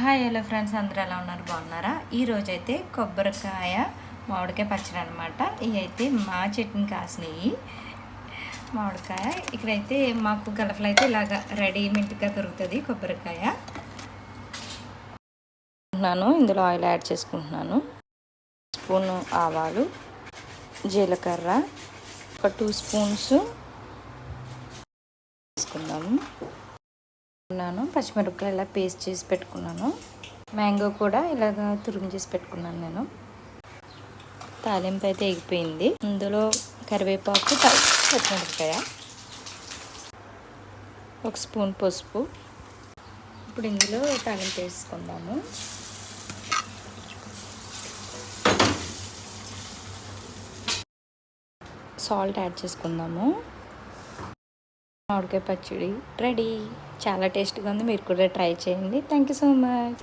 Hi hello friends, అందరూ ఎలా ఉన్నారు? బాగున్నారా? ఈరోజైతే కొబ్బరికాయ మామిడికాయ పచ్చడి అనమాట. ఇవి అయితే మా చెట్టుని కాసినాయి మామిడికాయ. ఇక్కడైతే మాకు గలఫలు అయితే ఇలాగా రెడీమేడ్గా దొరుకుతుంది కొబ్బరికాయ. ఇందులో ఆయిల్ యాడ్ చేసుకుంటున్నాను. స్పూన్ ఆవాలు, జీలకర్ర, ఒక 2 స్పూన్స్ తీసుకుందాము. పచ్చిమిరపకాయలు ఇలా పేస్ట్ చేసి పెట్టుకున్నాను. మ్యాంగో కూడా ఇలాగా తురుము చేసి పెట్టుకున్నాను నేను. తాలింపు అయితే ఎగిపోయింది. ఇందులో కరివేపాకు, పచ్చిమిరపకాయ, 1 స్పూన్ పసుపు. ఇప్పుడు ఇందులో తాలింపు వేసుకుందాము. సాల్ట్ యాడ్ చేసుకుందాము. మామిడికాయ పచ్చడి రెడీ. చాలా టేస్ట్గా ఉంది. మీరు కూడా ట్రై చేయండి. Thank you so much.